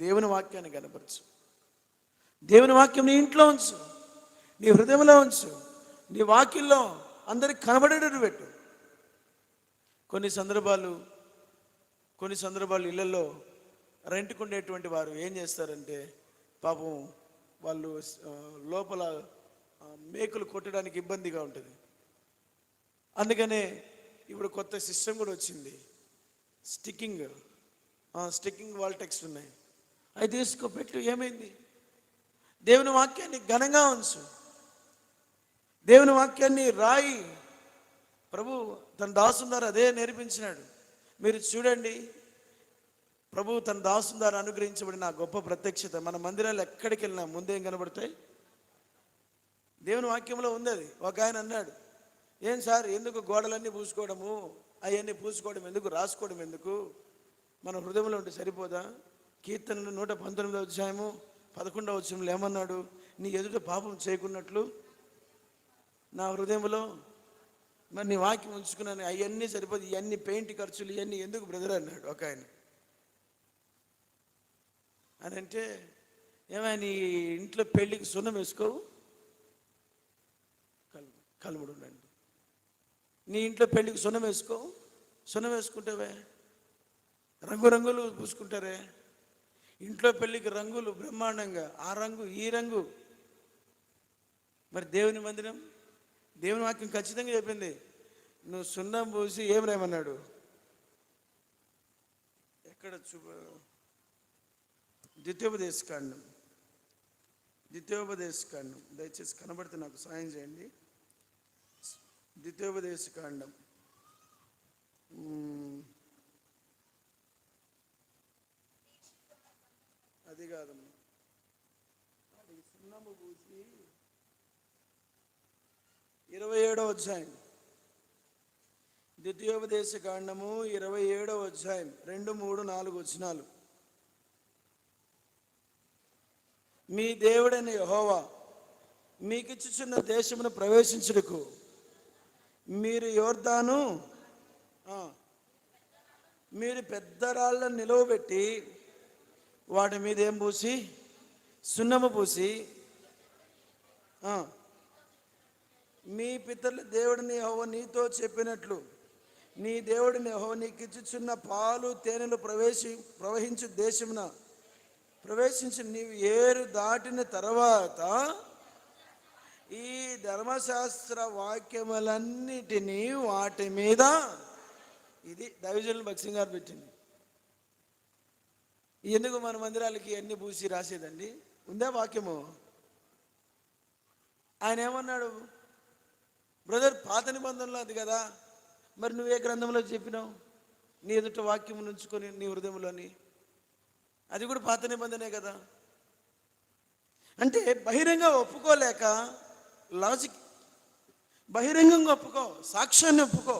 దేవుని వాక్యాన్ని కనపరచు. దేవుని వాక్యం నీ ఇంట్లో ఉంచు, నీ హృదయంలో ఉంచు, నీ వాక్యంలో అందరికి కనబడేటట్టు పెట్టు. కొన్ని సందర్భాలు ఇళ్లలో రెంట్కు ఉండేటువంటి వారు ఏం చేస్తారంటే పాపం వాళ్ళు లోపల మేకులు కొట్టడానికి ఇబ్బందిగా ఉంటుంది. అందుకనే ఇప్పుడు కొత్త సిస్టమ్ కూడా వచ్చింది, స్టిక్కింగ్ వాల్ టెక్స్ట్ ఉన్నాయి. అవి తీసుకోపెట్టు, ఏమైంది? దేవుని వాక్యాన్ని ఘనంగా ఉంచు, దేవుని వాక్యాన్ని రాయి. ప్రభు తన దాసుని ద్వారా అదే నేర్పించినాడు. మీరు చూడండి, ప్రభు తన దాసుని ద్వారా అనుగ్రహించబడిన ఆ గొప్ప ప్రత్యక్షత మన మందిరాలు ఎక్కడికి వెళ్ళినా ముందేం కనబడతాయి? దేవుని వాక్యంలో ఉంది. అది ఒక ఆయన అన్నాడు, ఏం సార్ ఎందుకు గోడలన్నీ పూసుకోవడము, అవన్నీ పూసుకోవడం ఎందుకు, రాసుకోవడం ఎందుకు, మన హృదయంలో ఉంటే సరిపోదా? కీర్తనలు 119వ అధ్యాయము 11వ వచనంలో ఏమన్నాడు? నీ ఎదుట పాపం చేయకున్నట్లు నా హృదయంలో మరి నీ వాక్యం ఉంచుకున్నాను, అవన్నీ సరిపోదు, ఇవన్నీ పెయింట్ ఖర్చులు ఇవన్నీ ఎందుకు బ్రదర్ అన్నాడు ఒక ఆయన. అని అంటే ఏమైనా నీ ఇంట్లో పెళ్ళికి సున్నం వేసుకోవు, కలుముడు ఉండండి. నీ ఇంట్లో పెళ్ళికి సున్నం వేసుకోవు, సున్నం వేసుకుంటావే, రంగురంగులు పూసుకుంటారే. ఇంట్లో పెళ్ళికి రంగులు బ్రహ్మాండంగా, ఆ రంగు ఈ రంగు. మరి దేవుని మందిరం, దేవుని వాక్యం ఖచ్చితంగా చెప్పింది, నువ్వు సున్నం పూసి ఏం రాయమన్నాడు? ఎక్కడ ద్వితీయోపదేశకాండం దయచేసి కనబడితే నాకు సాయం చేయండి. ద్వితీయోపదేశకాండం అది కాదమ్మా, అది సున్నము పూసి 27వ అధ్యాయం, ద్వితీయోపదేశకాండము 27వ అధ్యాయం 2, 3, 4 వచనాలు. మీ దేవుడైన యెహోవా మీకిచ్చుచున్న దేశమును ప్రవేశించుటకు మీరు యోర్దాను మీరు పెద్ద రాళ్ళను నిలువబెట్టి వాటి మీద ఏం పూసి, సున్నము పూసి, మీ పితరుల దేవుడిని యెహోవా నీతో చెప్పినట్లు నీ దేవుడిని యెహోవా నీకిచ్చుచున్న పాలు తేనెలు ప్రవహించు దేశమున ప్రవేశించి నీవు ఏరు దాటిన తర్వాత ఈ ధర్మశాస్త్ర వాక్యములన్నిటినీ వాటి మీద, ఇది దైవజనులు భక్సింగ్ గారు పెట్టింది. ఎందుకు మన మందిరాలకి అన్ని పూసి రాసేదండి? ఉందే వాక్యము. ఆయన ఏమన్నాడు? బ్రదర్ పాత నిబంధనలో అది కదా, మరి నువ్వే గ్రంథంలో చెప్పినావు నీ ఎదుట వాక్యం ఉంచుకొని నీ హృదయంలోని? అది కూడా పాత నిబంధనే కదా. అంటే బహిరంగ ఒప్పుకోలేక లాజిక్, బహిరంగంగా ఒప్పుకో, సాక్ష్యాన్ని ఒప్పుకో.